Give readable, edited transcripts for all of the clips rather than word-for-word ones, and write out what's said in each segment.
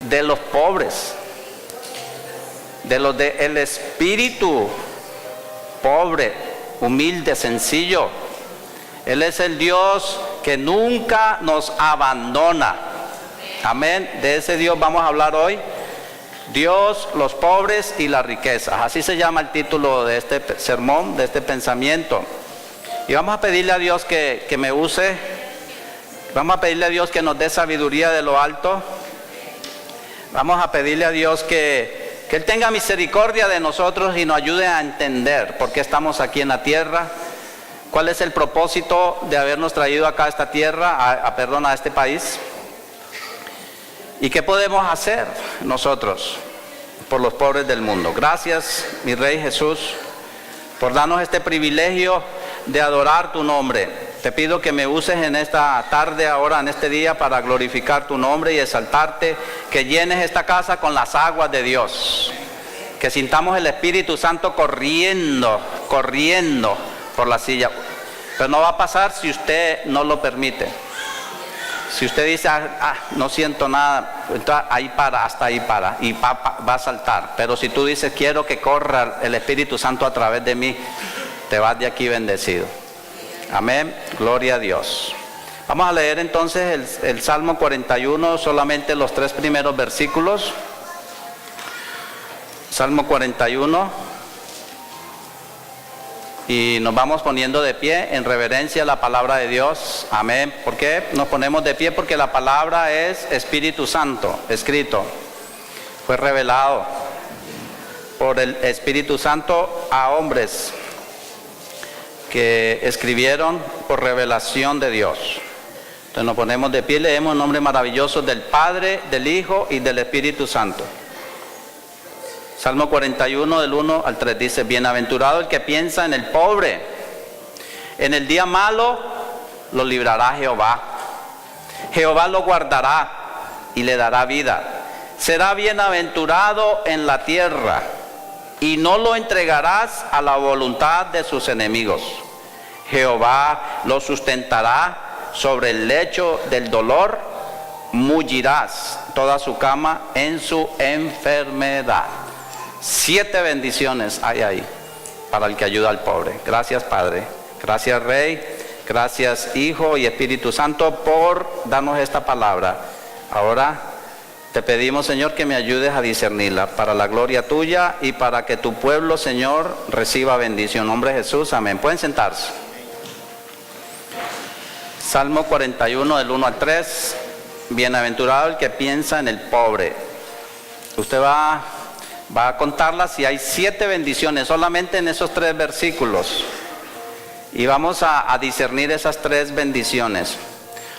de los pobres, de los del espíritu pobre, humilde, sencillo. Él es el Dios que nunca nos abandona. Amén. De ese Dios vamos a hablar hoy. Dios, los pobres y las riquezas. Así se llama el título de este sermón, de este pensamiento. Y vamos a pedirle a Dios que me use. Vamos a pedirle a Dios que nos dé sabiduría de lo alto. Vamos a pedirle a Dios que Él tenga misericordia de nosotros y nos ayude a entender por qué estamos aquí en la tierra. ¿Cuál es el propósito de habernos traído acá a esta tierra, a este país? ¿Y qué podemos hacer nosotros por los pobres del mundo? Gracias, mi Rey Jesús, por darnos este privilegio de adorar tu nombre. Te pido que me uses en esta tarde, ahora en este día, para glorificar tu nombre y exaltarte, que llenes esta casa con las aguas de Dios, que sintamos el Espíritu Santo corriendo por la silla. Pero no va a pasar si usted no lo permite. Si usted dice, no siento nada, entonces ahí para, hasta ahí para, y va a saltar. Pero si tú dices, quiero que corra el Espíritu Santo a través de mí, te vas de aquí bendecido. Amén, gloria a Dios. Vamos a leer entonces el Salmo 41, solamente los 3 primeros versículos. Salmo 41. Y nos vamos poniendo de pie en reverencia a la palabra de Dios. Amén. ¿Por qué nos ponemos de pie? Porque la palabra es Espíritu Santo, escrito. Fue revelado por el Espíritu Santo a hombres que escribieron por revelación de Dios. Entonces nos ponemos de pie, leemos el nombre maravilloso del Padre, del Hijo y del Espíritu Santo. Salmo 41 del 1 al 3 dice: bienaventurado el que piensa en el pobre, en el día malo lo librará Jehová. Jehová lo guardará y le dará vida. Será bienaventurado en la tierra, y no lo entregarás a la voluntad de sus enemigos. Jehová lo sustentará sobre el lecho del dolor, mullirás toda su cama en su enfermedad. 7 bendiciones hay ahí para el que ayuda al pobre. Gracias, Padre. Gracias, Rey. Gracias, Hijo y Espíritu Santo, por darnos esta palabra. Ahora te pedimos, Señor, que me ayudes a discernirla para la gloria tuya y para que tu pueblo, Señor, reciba bendición. En nombre de Jesús, amén. Pueden sentarse. Salmo 41 del 1 al 3. Bienaventurado el que piensa en el pobre. Usted va a contarlas y hay 7 bendiciones solamente en esos 3 versículos. Y vamos a discernir esas 3 bendiciones.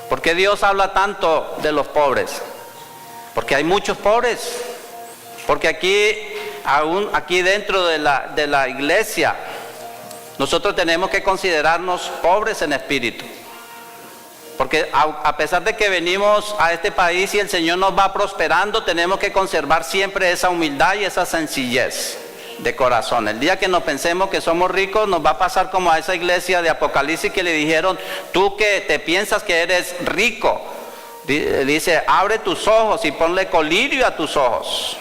¿Por qué Dios habla tanto de los pobres? Porque hay muchos pobres. Porque aquí dentro de la iglesia, nosotros tenemos que considerarnos pobres en espíritu. Porque a pesar de que venimos a este país y el Señor nos va prosperando, tenemos que conservar siempre esa humildad y esa sencillez de corazón. El día que nos pensemos que somos ricos, nos va a pasar como a esa iglesia de Apocalipsis que le dijeron: tú que te piensas que eres rico, dice, abre tus ojos y ponle colirio a tus ojos.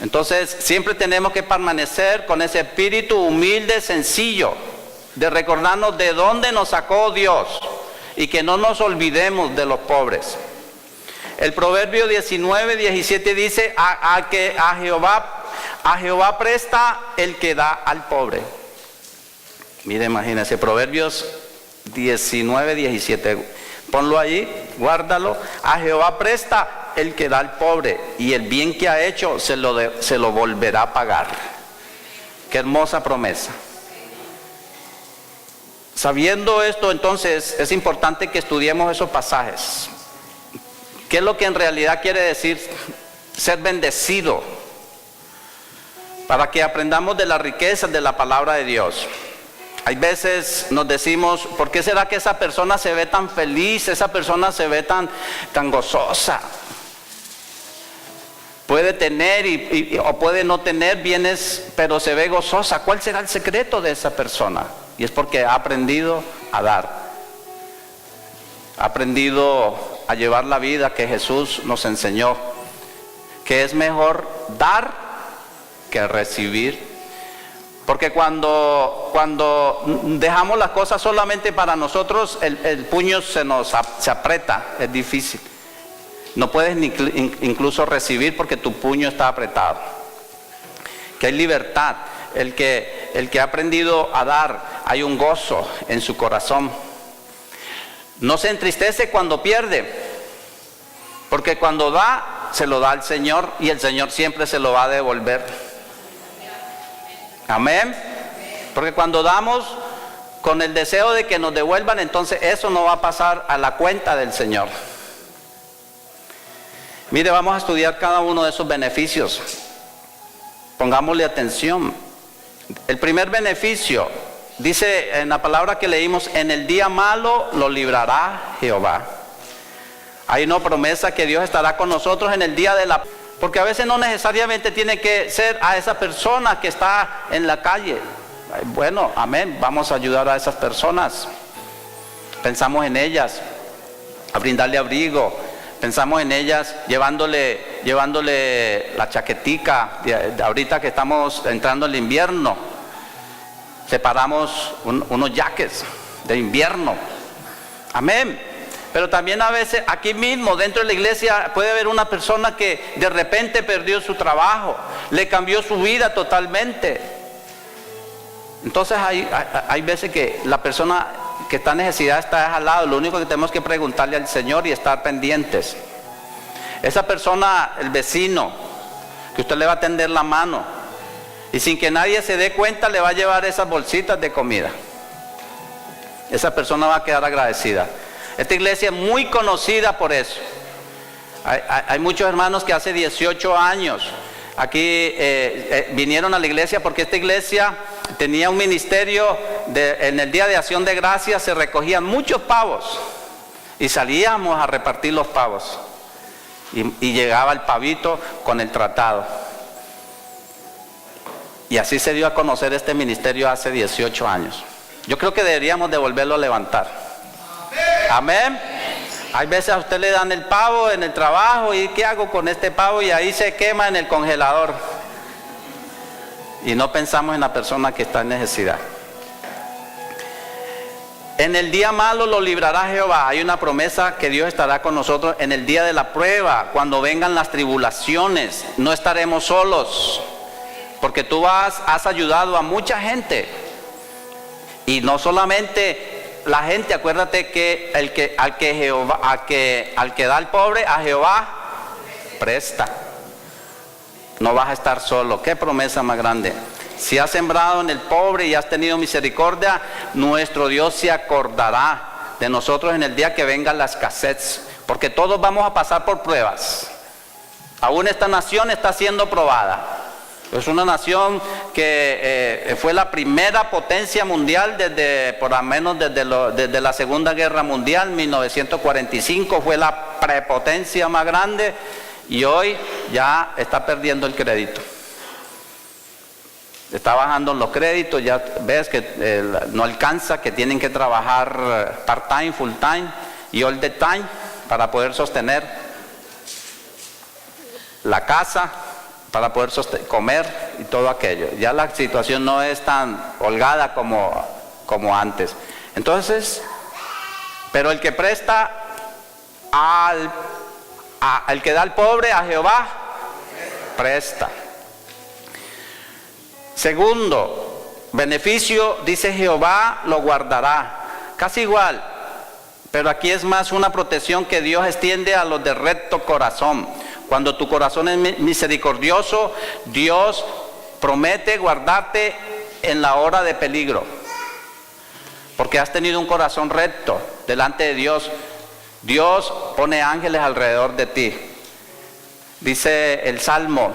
Entonces siempre tenemos que permanecer con ese espíritu humilde, sencillo, de recordarnos de dónde nos sacó Dios y que no nos olvidemos de los pobres. El Proverbio 19:17 dice: a Jehová presta el que da al pobre. Mire, imagínense, Proverbios 19:17. Ponlo allí, guárdalo. A Jehová presta el que da al pobre, y el bien que ha hecho se lo volverá a pagar. Qué hermosa promesa. Sabiendo esto, entonces, es importante que estudiemos esos pasajes. ¿Qué es lo que en realidad quiere decir ser bendecido? Para que aprendamos de las riquezas de la palabra de Dios. Hay veces nos decimos: ¿por qué será que esa persona se ve tan feliz? Esa persona se ve tan gozosa. Puede tener o puede no tener bienes, pero se ve gozosa. ¿Cuál será el secreto de esa persona? Y es porque ha aprendido a dar. Ha aprendido a llevar la vida que Jesús nos enseñó. que es mejor dar que recibir. Porque cuando dejamos las cosas solamente para nosotros, el puño se aprieta, es difícil. No puedes incluso recibir porque tu puño está apretado. Que hay libertad. El que ha aprendido a dar, hay un gozo en su corazón. No se entristece cuando pierde, porque cuando da, se lo da al Señor y el Señor siempre se lo va a devolver. Amén. Porque cuando damos con el deseo de que nos devuelvan, entonces eso no va a pasar a la cuenta del Señor. Mire, vamos a estudiar cada uno de esos beneficios. Pongámosle atención. El primer beneficio, dice en la palabra que leímos, en el día malo lo librará Jehová. Hay una promesa que Dios estará con nosotros en el día de la... Porque a veces no necesariamente tiene que ser a esa persona que está en la calle. Bueno, amén, vamos a ayudar a esas personas. Pensamos en ellas, a brindarle abrigo. Pensamos en ellas llevándole la chaquetica, de ahorita que estamos entrando el invierno. Separamos unos jackets de invierno. Amén. Pero también a veces aquí mismo dentro de la iglesia puede haber una persona que de repente perdió su trabajo, le cambió su vida totalmente. Entonces hay veces que la persona que está en necesidad está al lado. Lo único que tenemos que preguntarle al Señor y estar pendientes. Esa persona, el vecino, que usted le va a tender la mano y sin que nadie se dé cuenta le va a llevar esas bolsitas de comida. Esa persona va a quedar agradecida. Esta iglesia es muy conocida por eso. Hay muchos hermanos que hace 18 años aquí vinieron a la iglesia porque esta iglesia tenía un ministerio en el día de acción de gracias se recogían muchos pavos y salíamos a repartir los pavos y llegaba el pavito con el tratado y así se dio a conocer este ministerio hace 18 años. Yo creo que deberíamos de volverlo a levantar. Amén. Hay veces a usted le dan el pavo en el trabajo y ¿qué hago con este pavo? Y ahí se quema en el congelador. Y no pensamos en la persona que está en necesidad. En el día malo lo librará Jehová. Hay una promesa que Dios estará con nosotros en el día de la prueba. Cuando vengan las tribulaciones, no estaremos solos. Porque tú has ayudado a mucha gente. Y no solamente la gente, acuérdate que al que da al pobre, a Jehová presta. No vas a estar solo. Qué promesa más grande. Si has sembrado en el pobre y has tenido misericordia, nuestro Dios se acordará de nosotros en el día que venga la escasez. Porque todos vamos a pasar por pruebas. Aún esta nación está siendo probada. Es una nación que fue la primera potencia mundial por lo menos desde la Segunda Guerra Mundial, 1945 fue la prepotencia más grande y hoy ya está perdiendo el crédito. Está bajando los créditos, ya ves que no alcanza, que tienen que trabajar part-time, full-time y all the time para poder sostener la casa, para poder comer y todo aquello. Ya la situación no es tan holgada como antes. Entonces, pero el que presta al que da al pobre, a Jehová, presta. Segundo beneficio, dice Jehová lo guardará. Casi igual, pero aquí es más una protección que Dios extiende a los de recto corazón. Cuando tu corazón es misericordioso, Dios promete guardarte en la hora de peligro. Porque has tenido un corazón recto delante de Dios. Dios pone ángeles alrededor de ti. Dice el Salmo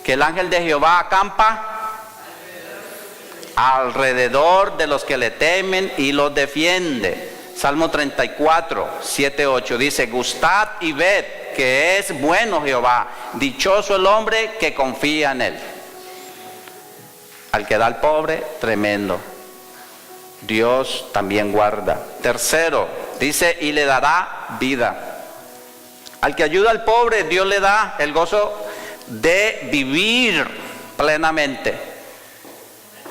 que el ángel de Jehová acampa alrededor de los que le temen y los defiende. Salmo 34, 7, 8 dice: gustad y ved que es bueno Jehová, dichoso el hombre que confía en él. Al que da al pobre, tremendo. Dios también guarda. Tercero, dice, y le dará vida. Al que ayuda al pobre, Dios le da el gozo de vivir plenamente.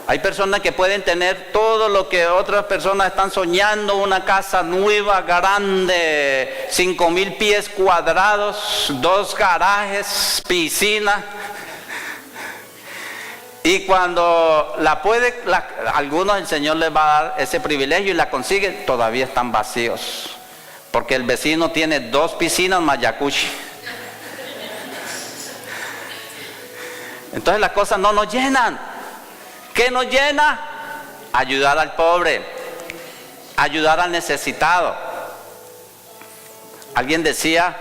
Hay personas que pueden tener todo lo que otras personas están soñando, una casa nueva, grande, 5,000 pies cuadrados, 2 garajes, piscina. Y cuando algunos el Señor les va a dar ese privilegio y la consiguen, todavía están vacíos. Porque el vecino tiene 2 piscinas más jacuzzi. Entonces las cosas no nos llenan. ¿Qué nos llena? Ayudar al pobre, ayudar al necesitado. Alguien decía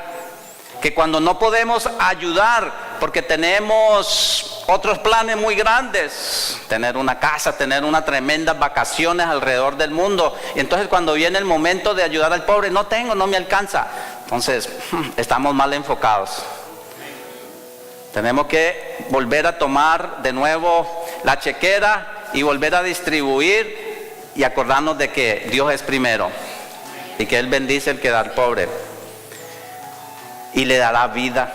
que cuando no podemos ayudar porque tenemos otros planes muy grandes, tener una casa, tener unas tremendas vacaciones alrededor del mundo, y entonces cuando viene el momento de ayudar al pobre, no me alcanza. Entonces estamos mal enfocados. Tenemos que volver a tomar de nuevo la chequera y volver a distribuir y acordarnos de que Dios es primero y que Él bendice el que da al pobre y le dará vida.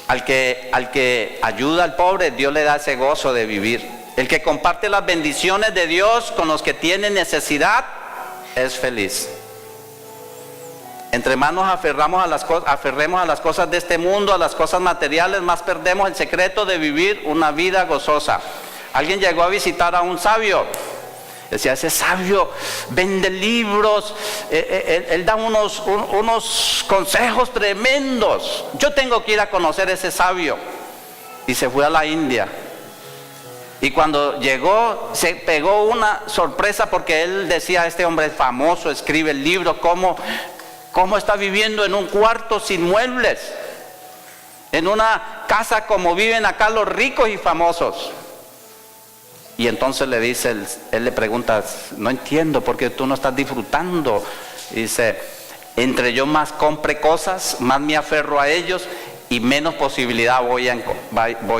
Al que ayuda al pobre, Dios le da ese gozo de vivir. El que comparte las bendiciones de Dios con los que tienen necesidad es feliz. Entre más nos aferremos a las cosas de este mundo, a las cosas materiales, más perdemos el secreto de vivir una vida gozosa. Alguien llegó a visitar a un sabio. Decía, ese sabio vende libros, él da unos consejos tremendos. Yo tengo que ir a conocer a ese sabio. Y se fue a la India. Y cuando llegó, se pegó una sorpresa porque él decía, este hombre es famoso, escribe el libro, ¿cómo está viviendo en un cuarto sin muebles? En una casa como viven acá los ricos y famosos. Y entonces le dice, él le pregunta, no entiendo porque tú no estás disfrutando. Y dice, entre yo más compre cosas, más me aferro a ellos y menos posibilidad voy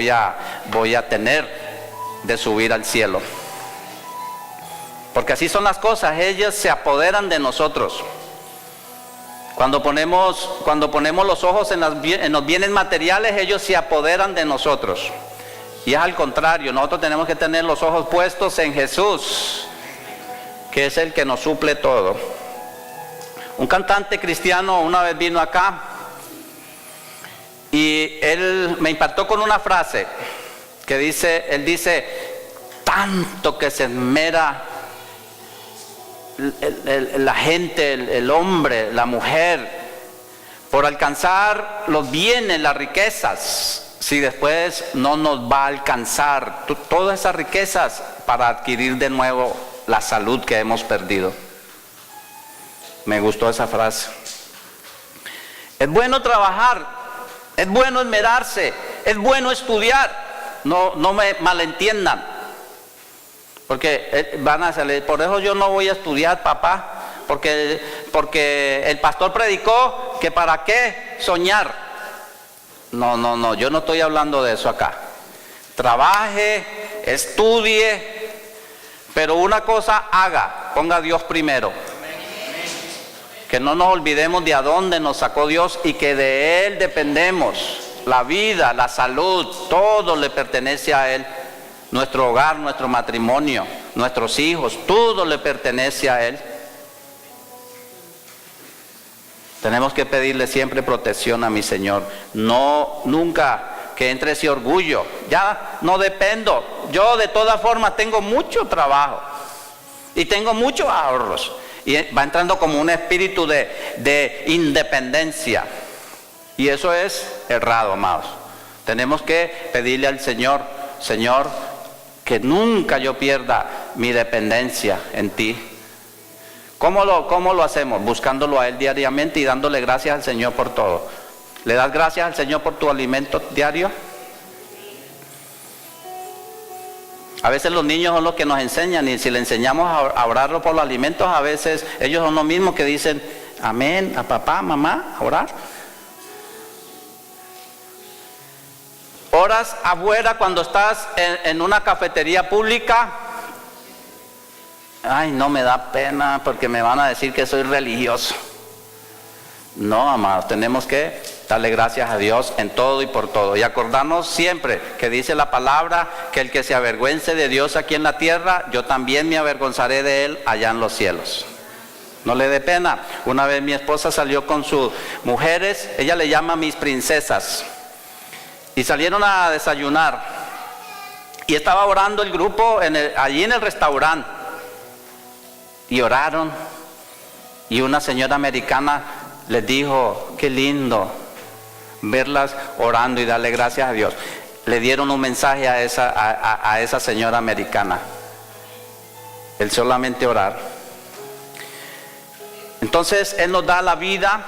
a tener de subir al cielo. Porque así son las cosas, ellas se apoderan de nosotros. Cuando ponemos los ojos en los bienes materiales, ellos se apoderan de nosotros. Y es al contrario, nosotros tenemos que tener los ojos puestos en Jesús, que es el que nos suple todo. Un cantante cristiano una vez vino acá y él me impactó con una frase que él dice, tanto que se esmera la gente, el hombre, la mujer, por alcanzar los bienes, las riquezas, si después no nos va a alcanzar todas esas riquezas para adquirir de nuevo la salud que hemos perdido. Me gustó esa frase. Es bueno trabajar, es bueno esmerarse, es bueno estudiar. No me malentiendan, porque van a salir, por eso yo no voy a estudiar, papá, porque el pastor predicó que para qué soñar. No, yo no estoy hablando de eso acá. Trabaje, estudie, pero una cosa haga, ponga a Dios primero. Que no nos olvidemos de a dónde nos sacó Dios y que de Él dependemos. La vida, la salud, todo le pertenece a Él. Nuestro hogar, nuestro matrimonio, nuestros hijos, todo le pertenece a Él. Tenemos que pedirle siempre protección a mi Señor. Nunca que entre ese orgullo. Ya no dependo. Yo de todas formas tengo mucho trabajo y tengo muchos ahorros. Y va entrando como un espíritu de independencia. Y eso es errado, amados. Tenemos que pedirle al Señor, Señor, que nunca yo pierda mi dependencia en ti. ¿Cómo lo hacemos? Buscándolo a Él diariamente y dándole gracias al Señor por todo. ¿Le das gracias al Señor por tu alimento diario? A veces los niños son los que nos enseñan, y si le enseñamos a orarlo por los alimentos, a veces ellos son los mismos que dicen amén a papá, mamá, a orar. Oras afuera cuando estás en una cafetería pública. Ay, no me da pena porque me van a decir que soy religioso. No, amados, tenemos que darle gracias a Dios en todo y por todo. Y acordarnos siempre que dice la palabra que el que se avergüence de Dios aquí en la tierra, yo también me avergonzaré de Él allá en los cielos. No le dé pena. Una vez mi esposa salió con sus mujeres, ella le llama mis princesas, y salieron a desayunar. Y estaba orando el grupo allí en el restaurante. Y oraron. Y una señora americana les dijo, qué lindo verlas orando y darle gracias a Dios. Le dieron un mensaje a esa señora americana. El solamente orar. Entonces Él nos da la vida,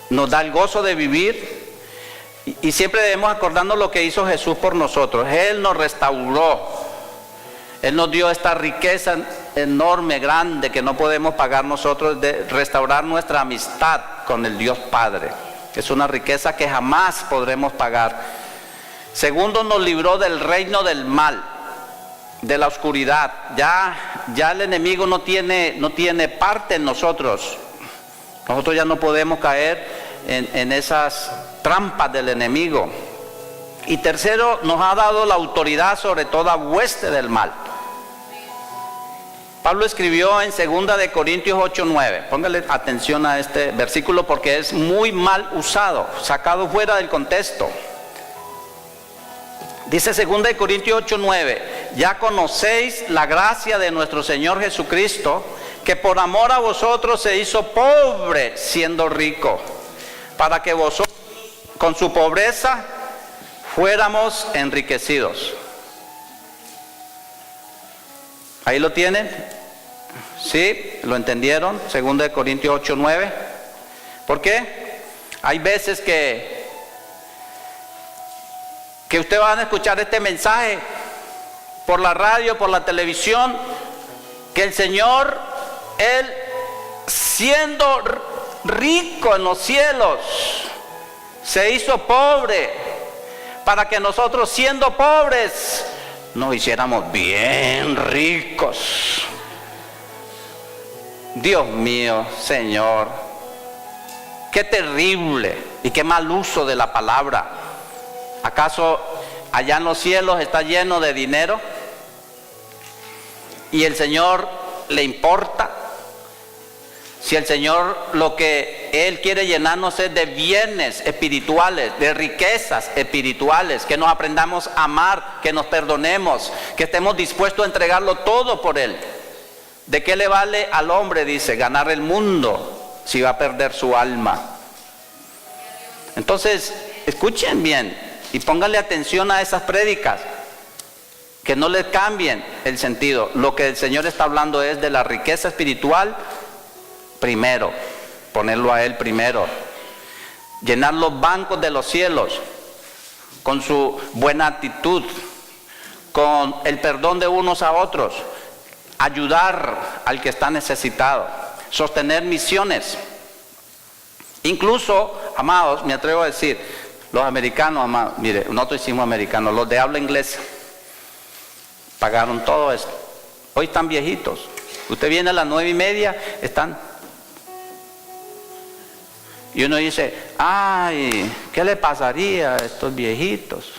nos da el gozo de vivir. Y siempre debemos acordarnos lo que hizo Jesús por nosotros. Él nos restauró. Él nos dio esta riqueza enorme, grande, que no podemos pagar nosotros, de restaurar nuestra amistad con el Dios Padre. Es una riqueza que jamás podremos pagar. Segundo, nos libró del reino del mal, de la oscuridad. Ya el enemigo no tiene parte en nosotros. Nosotros ya no podemos caer en esas trampas del enemigo. Y tercero, nos ha dado la autoridad sobre toda hueste del mal. Pablo escribió en 2 de Corintios 8:9. Póngale atención a este versículo porque es muy mal usado, sacado fuera del contexto. Dice 2 de Corintios 8:9: ya conocéis la gracia de nuestro Señor Jesucristo, que por amor a vosotros se hizo pobre siendo rico, para que vosotros con su pobreza fuéramos enriquecidos. Ahí lo tienen. ¿Sí? ¿Lo entendieron? 2 de Corintios 8:9. ¿Por qué? Hay veces que ustedes van a escuchar este mensaje por la radio, por la televisión, que el Señor, Él siendo rico en los cielos, se hizo pobre, para que nosotros siendo pobres nos hiciéramos bien ricos. Dios mío, Señor, qué terrible y qué mal uso de la palabra. ¿Acaso allá en los cielos está lleno de dinero? ¿Y el Señor le importa? Si el Señor lo que Él quiere llenarnos es de bienes espirituales, de riquezas espirituales, que nos aprendamos a amar, que nos perdonemos, que estemos dispuestos a entregarlo todo por Él. ¿De qué le vale al hombre, dice, ganar el mundo si va a perder su alma? Entonces, escuchen bien y pónganle atención a esas prédicas, que no les cambien el sentido. Lo que el Señor está hablando es de la riqueza espiritual primero, ponerlo a Él primero, llenar los bancos de los cielos con su buena actitud, con el perdón de unos a otros, ayudar al que está necesitado, sostener misiones. Incluso, amados, me atrevo a decir, los americanos, amados, mire, nosotros hicimos americanos, los de habla inglesa, pagaron todo esto. Hoy están viejitos. Usted viene a las 9:30, están. Y uno dice, ay, ¿qué le pasaría a estos viejitos?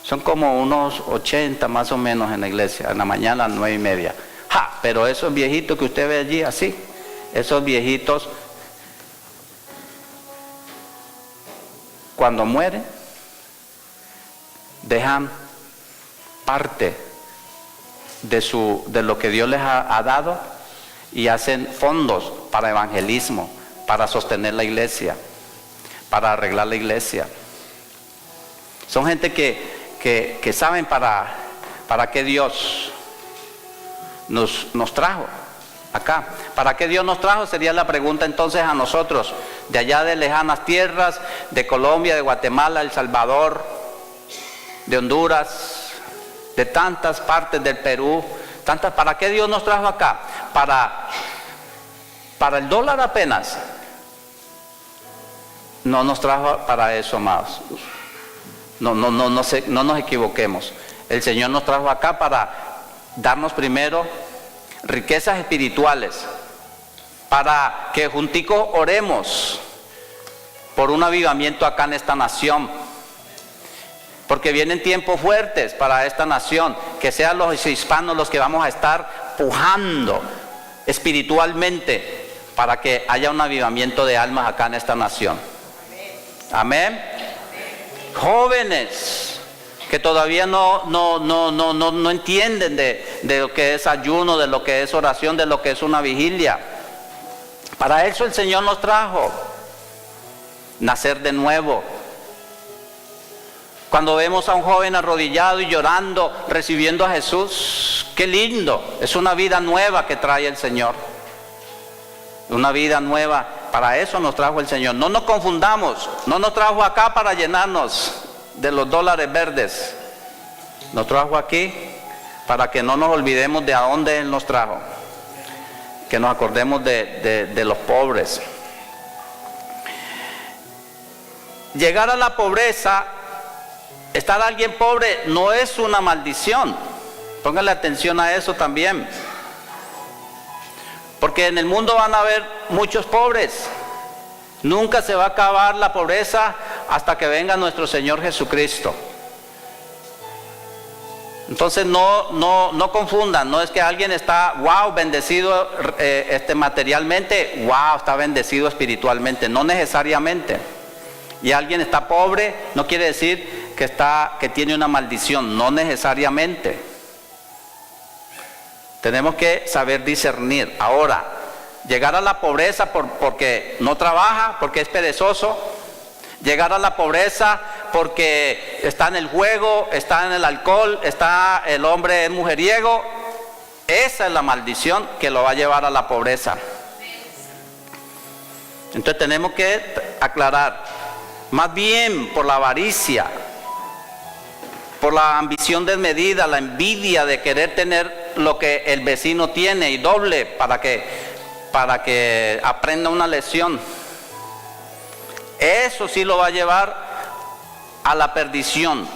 Son como unos 80 más o menos en la iglesia, en la mañana a las 9:30. Pero esos viejitos que usted ve allí así, esos viejitos, cuando mueren, dejan parte de lo que Dios les ha dado y hacen fondos para evangelismo, para sostener la iglesia, para arreglar la iglesia. Son gente que saben para qué Dios nos trajo acá. ¿Para qué Dios nos trajo? Sería la pregunta entonces a nosotros, de allá de lejanas tierras, de Colombia, de Guatemala, El Salvador, de Honduras, de tantas partes del Perú, ¿para qué Dios nos trajo acá? Para el dólar apenas. No nos trajo para eso, amados. No nos equivoquemos. El Señor nos trajo acá para darnos primero riquezas espirituales, para que junticos oremos por un avivamiento acá en esta nación. Porque vienen tiempos fuertes para esta nación, que sean los hispanos los que vamos a estar pujando espiritualmente para que haya un avivamiento de almas acá en esta nación. Amén. Jóvenes que todavía no entienden de lo que es ayuno, de lo que es oración, de lo que es una vigilia. Para eso el Señor nos trajo. Nacer de nuevo. Cuando vemos a un joven arrodillado y llorando, recibiendo a Jesús, qué lindo. Es una vida nueva que trae el Señor. Una vida nueva. Para eso nos trajo el Señor. No nos confundamos. No nos trajo acá para llenarnos de los dólares verdes. Nos trajo aquí para que no nos olvidemos de a dónde Él nos trajo. Que nos acordemos de los pobres. Llegar a la pobreza, estar alguien pobre no es una maldición. Póngale atención a eso también. Porque en el mundo van a haber muchos pobres. Nunca se va a acabar la pobreza hasta que venga nuestro Señor Jesucristo. Entonces no confundan, no es que alguien está bendecido materialmente, está bendecido espiritualmente, no necesariamente. Y alguien está pobre no quiere decir que tiene una maldición, no necesariamente. Tenemos que saber discernir. Ahora, llegar a la pobreza porque no trabaja, porque es perezoso, llegar a la pobreza porque está en el juego, está en el alcohol, el hombre es mujeriego, esa es la maldición que lo va a llevar a la pobreza. Entonces tenemos que aclarar. Más bien por la avaricia, por la ambición desmedida, la envidia de querer tener lo que el vecino tiene y doble para que aprenda una lección. Eso sí lo va a llevar a la perdición.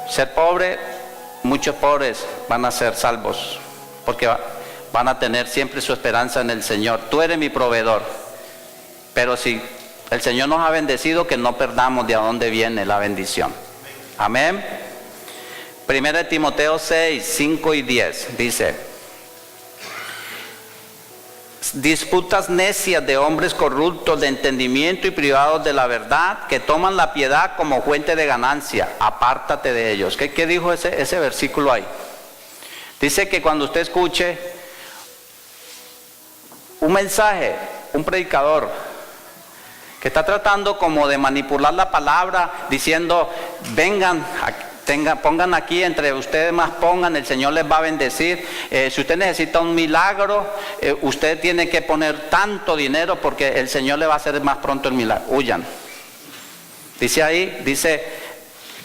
Ser pobre, muchos pobres van a ser salvos, porque van a tener siempre su esperanza en el Señor. Tú eres mi proveedor. Pero si el Señor nos ha bendecido, que no perdamos de a dónde viene la bendición. Amén. 1 Timoteo 6, 5 y 10 dice: disputas necias de hombres corruptos de entendimiento y privados de la verdad, que toman la piedad como fuente de ganancia. Apártate de ellos. ¿Qué dijo ese versículo ahí? Dice que cuando usted escuche un mensaje, un predicador que está tratando como de manipular la palabra, diciendo: vengan, pongan aquí, entre ustedes más pongan, el Señor les va a bendecir. Si usted necesita un milagro, usted tiene que poner tanto dinero porque el Señor le va a hacer más pronto el milagro. Huyan. Dice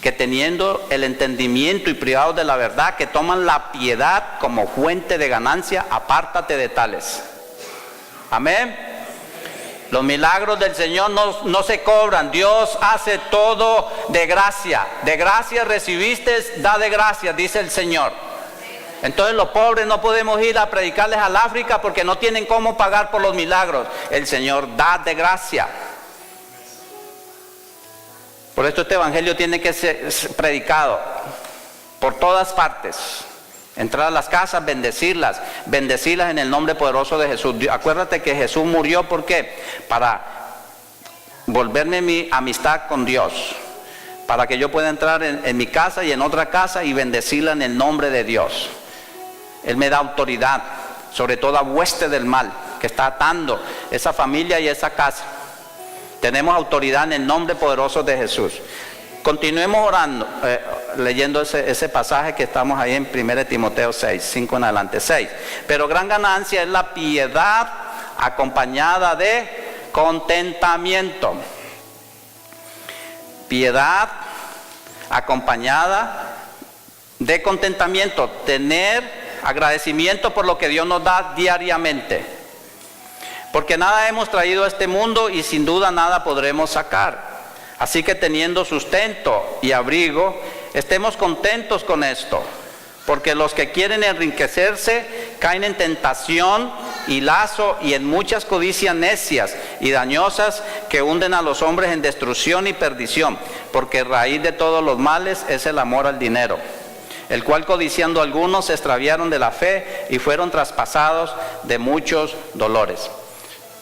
que teniendo el entendimiento y privados de la verdad, que toman la piedad como fuente de ganancia, apártate de tales. Amén. Los milagros del Señor no se cobran. Dios hace todo de gracia. De gracia recibiste, da de gracia, dice el Señor. Entonces los pobres no podemos ir a predicarles al África porque no tienen cómo pagar por los milagros. El Señor da de gracia. Por esto este evangelio tiene que ser predicado por todas partes. Entrar a las casas, bendecirlas en el nombre poderoso de Jesús. Acuérdate que Jesús murió, ¿por qué? Para volverme mi amistad con Dios, para que yo pueda entrar en mi casa y en otra casa y bendecirla en el nombre de Dios. Él me da autoridad sobre toda hueste del mal que está atando esa familia y esa casa. Tenemos autoridad en el nombre poderoso de Jesús. Continuemos orando, leyendo ese pasaje que estamos ahí en 1 Timoteo 6, 5 en adelante, 6. Pero gran ganancia es la piedad acompañada de contentamiento. Piedad acompañada de contentamiento. Tener agradecimiento por lo que Dios nos da diariamente. Porque nada hemos traído a este mundo y sin duda nada podremos sacar. Así que teniendo sustento y abrigo, estemos contentos con esto, porque los que quieren enriquecerse caen en tentación y lazo y en muchas codicias necias y dañosas que hunden a los hombres en destrucción y perdición, porque raíz de todos los males es el amor al dinero, el cual codiciando algunos se extraviaron de la fe y fueron traspasados de muchos dolores.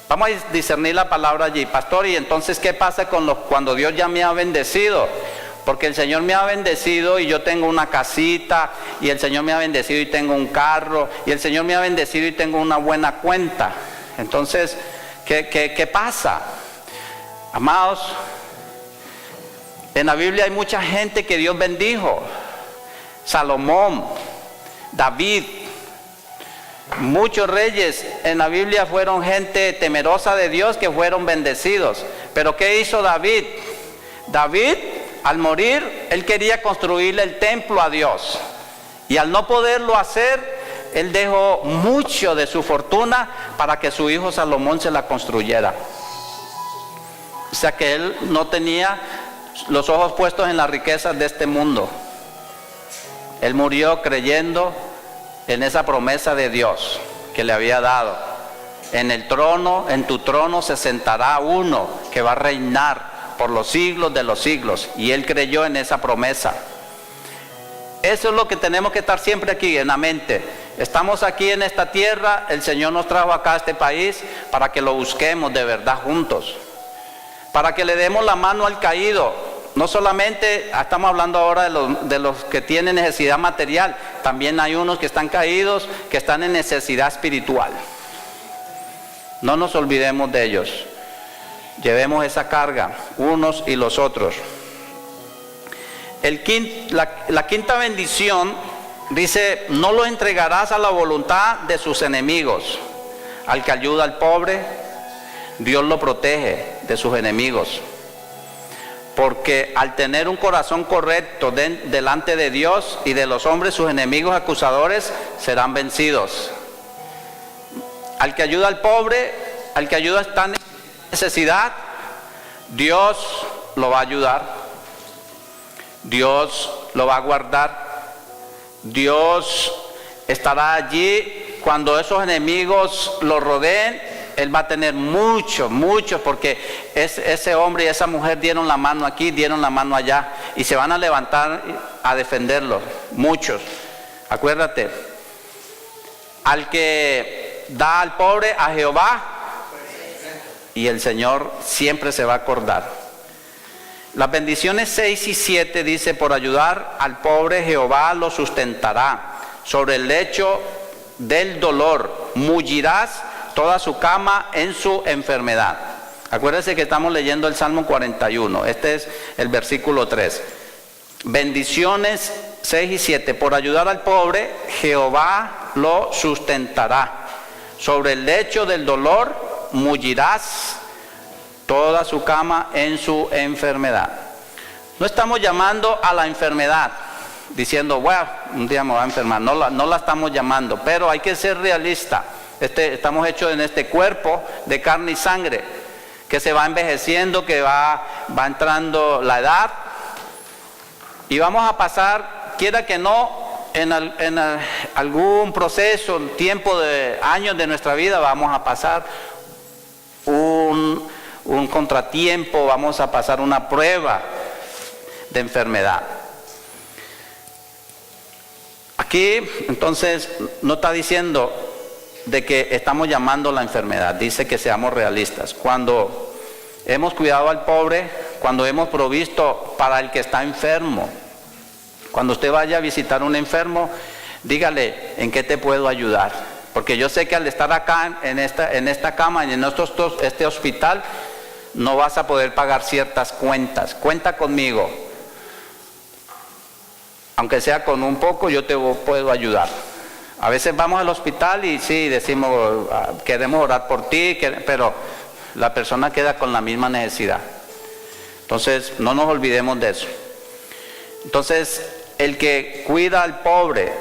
Vamos a discernir la palabra allí, pastor, y entonces ¿qué pasa cuando Dios ya me ha bendecido? Porque el Señor me ha bendecido y yo tengo una casita, y el Señor me ha bendecido y tengo un carro, y el Señor me ha bendecido y tengo una buena cuenta. Entonces, ¿qué pasa? Amados, en la Biblia hay mucha gente que Dios bendijo. Salomón, David, muchos reyes en la Biblia fueron gente temerosa de Dios que fueron bendecidos. Pero ¿qué hizo David? David, al morir, él quería construirle el templo a Dios, y al no poderlo hacer, él dejó mucho de su fortuna para que su hijo Salomón se la construyera. O sea que él no tenía los ojos puestos en las riquezas de este mundo. Él murió creyendo en esa promesa de Dios que le había dado. En el trono, en tu trono se sentará uno que va a reinar por los siglos de los siglos, y él creyó en esa promesa. Eso es lo que tenemos que estar siempre aquí en la mente. Estamos aquí en esta tierra, el Señor nos trajo acá a este país para que lo busquemos de verdad juntos, para que le demos la mano al caído. No solamente estamos hablando ahora de los que tienen necesidad material, también hay unos que están caídos, que están en necesidad espiritual. No nos olvidemos de ellos. Llevemos esa carga unos y los otros. La quinta bendición dice: no los entregarás a la voluntad de sus enemigos. Al que ayuda al pobre, Dios lo protege de sus enemigos. Porque al tener un corazón correcto delante de Dios y de los hombres, sus enemigos acusadores serán vencidos. Al que ayuda al pobre, al que ayuda está en necesidad, Dios lo va a ayudar, Dios lo va a guardar, Dios estará allí cuando esos enemigos lo rodeen. Él va a tener muchos, porque ese hombre y esa mujer dieron la mano aquí, dieron la mano allá, y se van a levantar a defenderlo, muchos. Acuérdate, al que da al pobre, a Jehová, y el Señor siempre se va a acordar. Las bendiciones 6 y 7 dice: por ayudar al pobre Jehová lo sustentará, sobre el lecho del dolor mullirás toda su cama en su enfermedad. Acuérdense que estamos leyendo el Salmo 41, este es el versículo 3. Bendiciones 6 y 7, por ayudar al pobre Jehová lo sustentará, sobre el lecho del dolor mullirás toda su cama en su enfermedad. No estamos llamando a la enfermedad diciendo, bueno, un día me voy a enfermar. No la estamos llamando, pero hay que ser realista. Estamos hechos en este cuerpo de carne y sangre que se va envejeciendo, que va entrando la edad, y vamos a pasar, quiera que no, en algún proceso, tiempo de años de nuestra vida, vamos a pasar un contratiempo, vamos a pasar una prueba de enfermedad. Aquí entonces no está diciendo de que estamos llamando la enfermedad, dice que seamos realistas. Cuando hemos cuidado al pobre, cuando hemos provisto para el que está enfermo, cuando usted vaya a visitar a un enfermo, dígale, ¿en qué te puedo ayudar? Porque yo sé que al estar acá en esta cama, en este hospital, no vas a poder pagar ciertas cuentas. Cuenta conmigo. Aunque sea con un poco, yo te puedo ayudar. A veces vamos al hospital y sí, decimos, queremos orar por ti, pero la persona queda con la misma necesidad. Entonces, no nos olvidemos de eso. Entonces, el que cuida al pobre,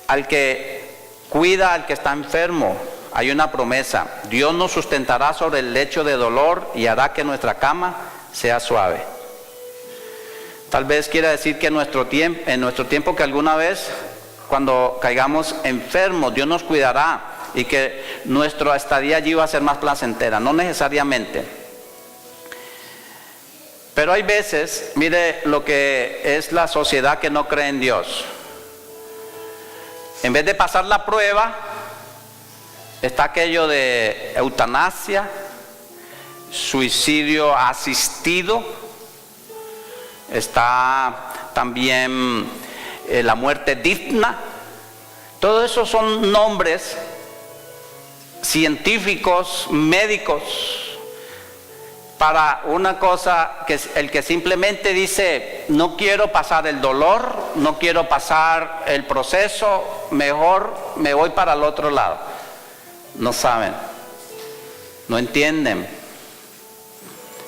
al que cuida al que está enfermo, hay una promesa: Dios nos sustentará sobre el lecho de dolor y hará que nuestra cama sea suave. Tal vez quiera decir que en nuestro tiempo que alguna vez, cuando caigamos enfermos, Dios nos cuidará, y que nuestra estadía allí va a ser más placentera. No necesariamente. Pero hay veces, mire lo que es la sociedad que no cree en Dios. En vez de pasar la prueba, está aquello de eutanasia, suicidio asistido, está también la muerte digna. Todo eso son nombres científicos, médicos, para una cosa que el que simplemente dice, no quiero pasar el dolor, no quiero pasar el proceso, mejor me voy para el otro lado. No saben, no entienden,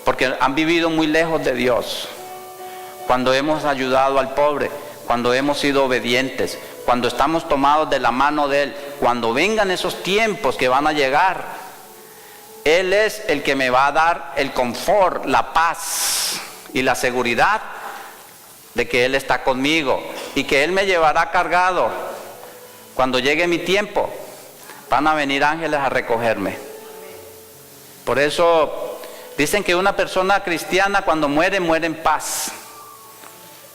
porque han vivido muy lejos de Dios. Cuando hemos ayudado al pobre, cuando hemos sido obedientes, cuando estamos tomados de la mano de Él, cuando vengan esos tiempos que van a llegar, Él es el que me va a dar el confort, la paz y la seguridad de que Él está conmigo y que Él me llevará cargado. Cuando llegue mi tiempo, van a venir ángeles a recogerme. Por eso dicen que una persona cristiana cuando muere, muere en paz,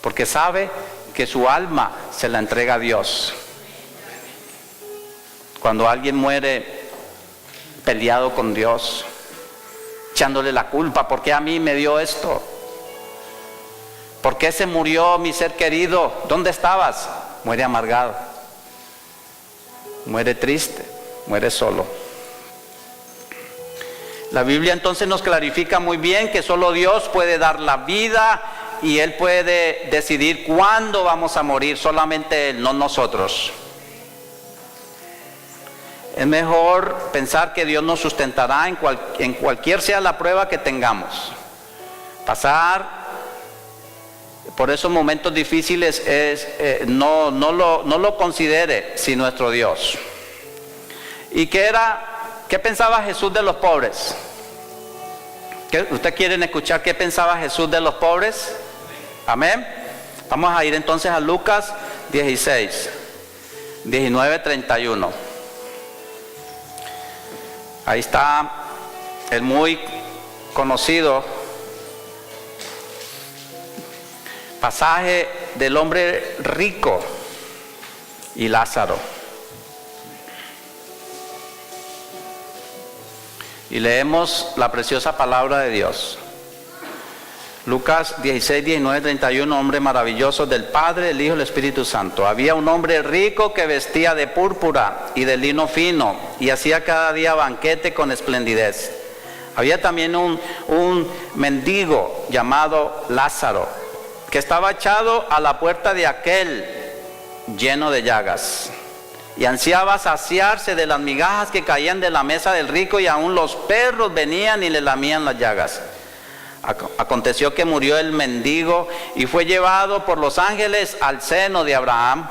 porque sabe que su alma se la entrega a Dios. Cuando alguien muere peleado con Dios, echándole la culpa, ¿por qué a mí me dio esto? ¿Por qué se murió mi ser querido? ¿Dónde estabas? Muere amargado, muere triste, muere solo. La Biblia entonces nos clarifica muy bien que solo Dios puede dar la vida y Él puede decidir cuándo vamos a morir, solamente Él, no nosotros. Es mejor pensar que Dios nos sustentará en cualquier sea la prueba que tengamos. Pasar por esos momentos difíciles no lo considere sin nuestro Dios. ¿Y qué pensaba Jesús de los pobres? ¿Ustedes quieren escuchar qué pensaba Jesús de los pobres? Amén. Vamos a ir entonces a Lucas 16, 19, 31. Ahí está el muy conocido pasaje del hombre rico y Lázaro. Y leemos la preciosa palabra de Dios. Lucas 16, 19, 31, hombre maravilloso del Padre, el Hijo y el Espíritu Santo. Había un hombre rico que vestía de púrpura y de lino fino y hacía cada día banquete con esplendidez. Había también un mendigo llamado Lázaro, que estaba echado a la puerta de aquel lleno de llagas. Y ansiaba saciarse de las migajas que caían de la mesa del rico, y aún los perros venían y le lamían las llagas. Aconteció que murió el mendigo y fue llevado por los ángeles al seno de Abraham.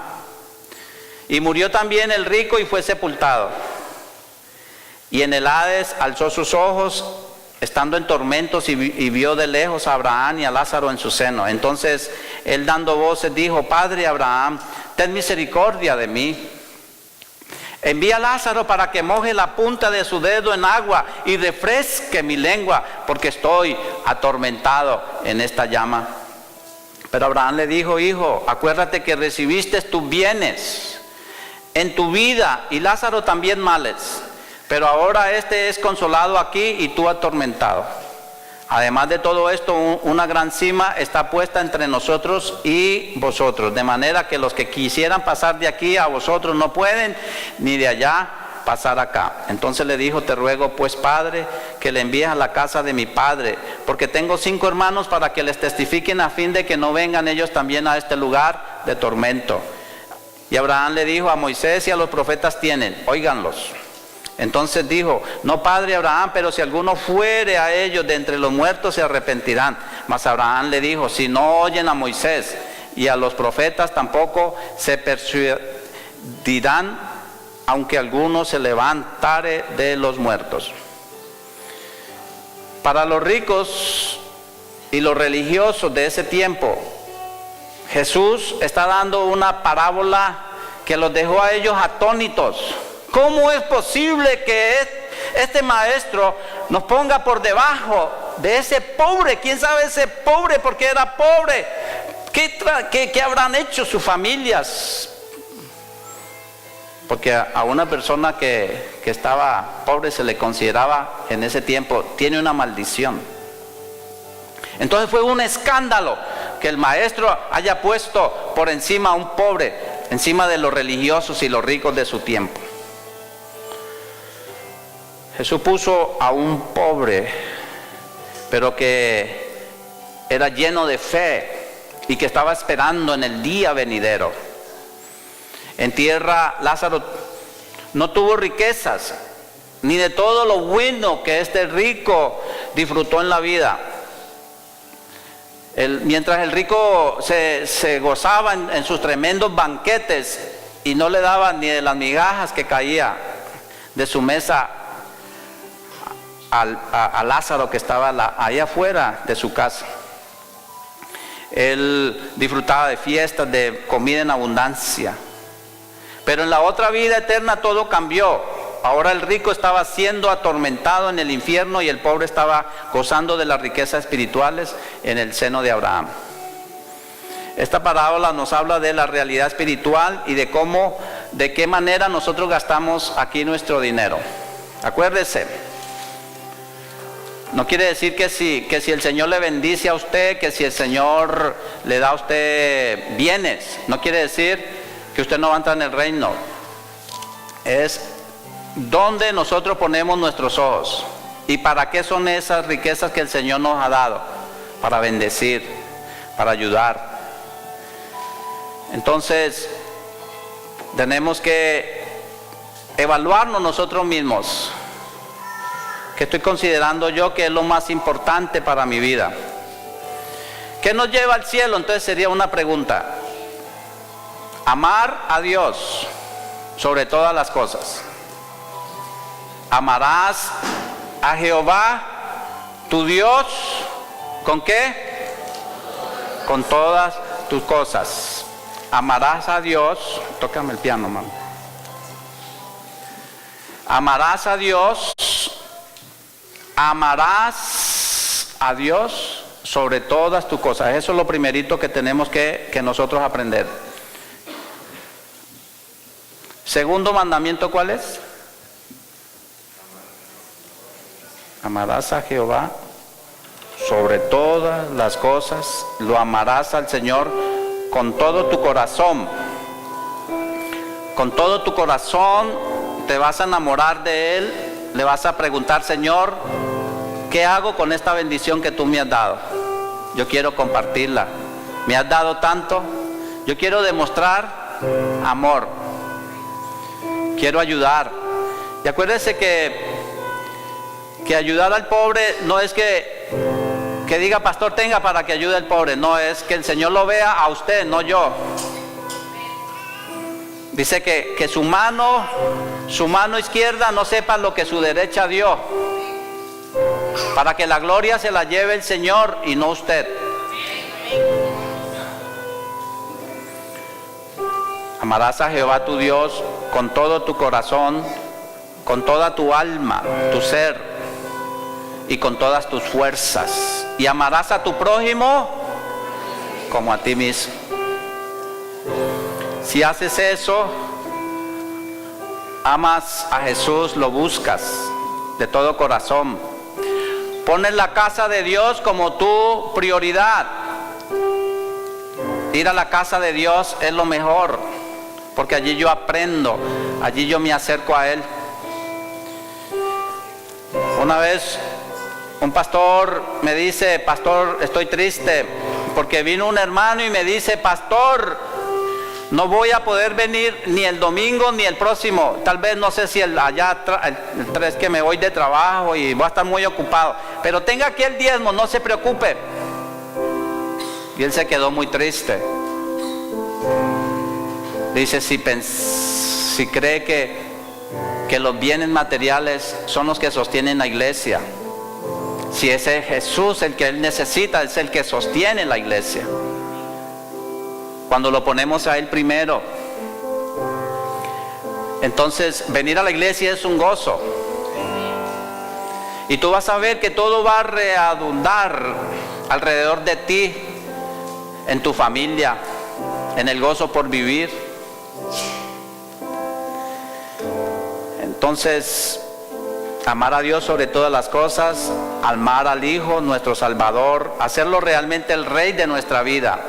Y murió también el rico y fue sepultado. Y en el Hades alzó sus ojos, estando en tormentos, y vio de lejos a Abraham y a Lázaro en su seno. Entonces él, dando voces, dijo: Padre Abraham, ten misericordia de mí. Envía a Lázaro para que moje la punta de su dedo en agua y refresque mi lengua, porque estoy atormentado en esta llama. Pero Abraham le dijo: Hijo, acuérdate que recibiste tus bienes en tu vida, y Lázaro también males, pero ahora este es consolado aquí y tú atormentado. Además de todo esto, una gran cima está puesta entre nosotros y vosotros, de manera que los que quisieran pasar de aquí a vosotros no pueden, ni de allá pasar acá. Entonces le dijo: te ruego pues, Padre, que le envíes a la casa de mi padre, porque tengo 5 hermanos, para que les testifiquen, a fin de que no vengan ellos también a este lugar de tormento. Y Abraham le dijo: a Moisés y a los profetas tienen, óiganlos. Entonces dijo: no, Padre Abraham, pero si alguno fuere a ellos de entre los muertos, se arrepentirán. Mas Abraham le dijo: si no oyen a Moisés y a los profetas, tampoco se persuadirán, aunque alguno se levantare de los muertos. Para los ricos y los religiosos de ese tiempo, Jesús está dando una parábola que los dejó a ellos atónitos. ¿Cómo es posible que este maestro nos ponga por debajo de ese pobre? ¿Quién sabe ese pobre por qué era pobre? ¿Qué habrán hecho sus familias? Porque a una persona que estaba pobre se le consideraba en ese tiempo, tiene una maldición. Entonces fue un escándalo que el maestro haya puesto por encima a un pobre, encima de los religiosos y los ricos de su tiempo. Jesús puso a un pobre, pero que era lleno de fe y que estaba esperando en el día venidero. En tierra, Lázaro no tuvo riquezas, ni de todo lo bueno que este rico disfrutó en la vida. Mientras el rico se gozaba en sus tremendos banquetes y no le daban ni de las migajas que caía de su mesa a Lázaro que estaba ahí afuera de su casa. Él disfrutaba de fiestas, de comida en abundancia. Pero en la otra vida eterna todo cambió. Ahora el rico estaba siendo atormentado en el infierno y el pobre estaba gozando de las riquezas espirituales en el seno de Abraham. Esta parábola nos habla de la realidad espiritual y de qué manera nosotros gastamos aquí nuestro dinero. Acuérdese, no quiere decir que si el Señor le bendice a usted, que si el Señor le da a usted bienes, no quiere decir que usted no va a entrar en el reino. Es donde nosotros ponemos nuestros ojos. ¿Y para qué son esas riquezas que el Señor nos ha dado? Para bendecir, para ayudar. Entonces, tenemos que evaluarnos nosotros mismos. ¿Qué estoy considerando yo que es lo más importante para mi vida? ¿Qué nos lleva al cielo? Entonces sería una pregunta. Amar a Dios sobre todas las cosas. Amarás a Jehová, tu Dios, ¿con qué? Con todas tus cosas. Amarás a Dios, tócame el piano, mamá. Amarás a Dios sobre todas tus cosas. Eso es lo primerito que tenemos que nosotros aprender. Segundo mandamiento, ¿cuál es? Amarás a Jehová sobre todas las cosas. Lo amarás al Señor con todo tu corazón. Con todo tu corazón te vas a enamorar de Él. Le vas a preguntar: Señor, ¿qué hago con esta bendición que tú me has dado? Yo quiero compartirla. Me has dado tanto. Yo quiero demostrar amor. Quiero ayudar. Y acuérdese que ayudar al pobre no es que diga: pastor, tenga para que ayude al pobre. No, es que el Señor lo vea a usted, no yo. Dice que su mano izquierda no sepa lo que su derecha dio, para que la gloria se la lleve el Señor y no usted. Amarás a Jehová tu Dios con todo tu corazón, con toda tu alma, tu ser y con todas tus fuerzas. Y amarás a tu prójimo como a ti mismo. Si haces eso, amas a Jesús, lo buscas de todo corazón. Pones la casa de Dios como tu prioridad. Ir a la casa de Dios es lo mejor, porque allí yo aprendo, allí yo me acerco a Él. Una vez un pastor me dice: pastor, estoy triste porque vino un hermano y me dice: pastor, no voy a poder venir ni el domingo ni el próximo. Tal vez no sé si el 3 que me voy de trabajo y voy a estar muy ocupado, pero tenga aquí el diezmo, no se preocupe. Y él se quedó muy triste. Dice: si cree que los bienes materiales son los que sostienen la iglesia, si ese es Jesús el que él necesita, es el que sostiene la iglesia. Cuando lo ponemos a Él primero. Entonces, venir a la iglesia es un gozo. Y tú vas a ver que todo va a redundar alrededor de ti, en tu familia, en el gozo por vivir. Entonces, amar a Dios sobre todas las cosas, amar al Hijo, nuestro Salvador, hacerlo realmente el Rey de nuestra vida.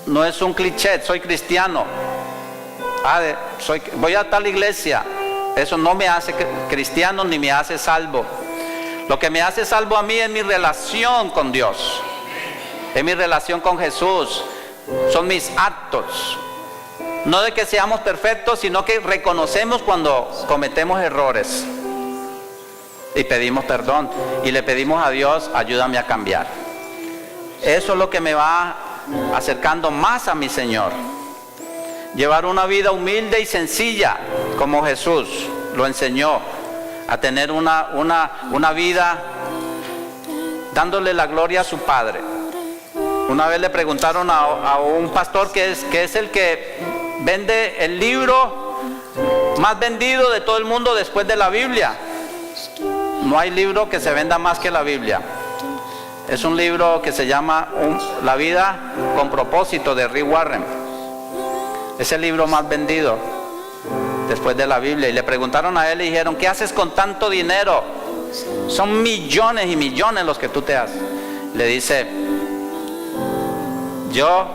No es un cliché, soy cristiano, voy a tal iglesia. Eso no me hace cristiano ni me hace salvo. Lo que me hace salvo a mí es mi relación con Dios, es mi relación con Jesús, son mis actos. No de que seamos perfectos, sino que reconocemos cuando cometemos errores y pedimos perdón y le pedimos a Dios, ayúdame a cambiar. Eso es lo que me va acercando más a mi Señor. Llevar una vida humilde y sencilla, como Jesús lo enseñó, a tener una vida dándole la gloria a su Padre. Una vez le preguntaron a un pastor que es el que vende el libro más vendido de todo el mundo después de la Biblia. No hay libro que se venda más que la Biblia. Es un libro que se llama La vida con propósito, de Rick Warren. Es el libro más vendido después de la Biblia. Y le preguntaron a él y dijeron, ¿qué haces con tanto dinero? Son millones y millones los que tú te haces. Le dice, yo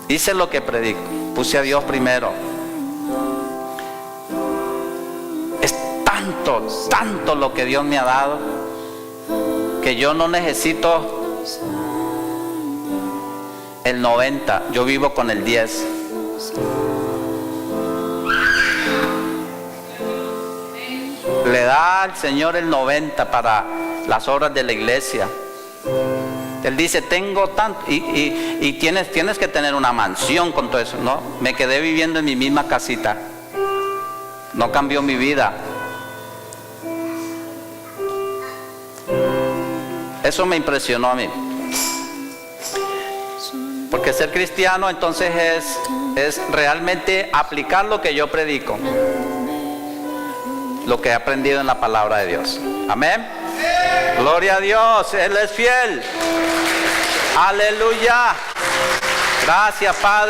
hice lo que predico, puse a Dios primero. Es tanto lo que Dios me ha dado, que yo no necesito el 90, yo vivo con el 10. Le da al Señor el 90 para las obras de la iglesia. Él dice, tengo tanto, y tienes que tener una mansión con todo eso. No, me quedé viviendo en mi misma casita. No cambió mi vida. Eso me impresionó a mí. Porque ser cristiano entonces es realmente aplicar lo que yo predico, lo que he aprendido en la palabra de Dios. Amén. Gloria a Dios, Él es fiel. Aleluya. Gracias, Padre.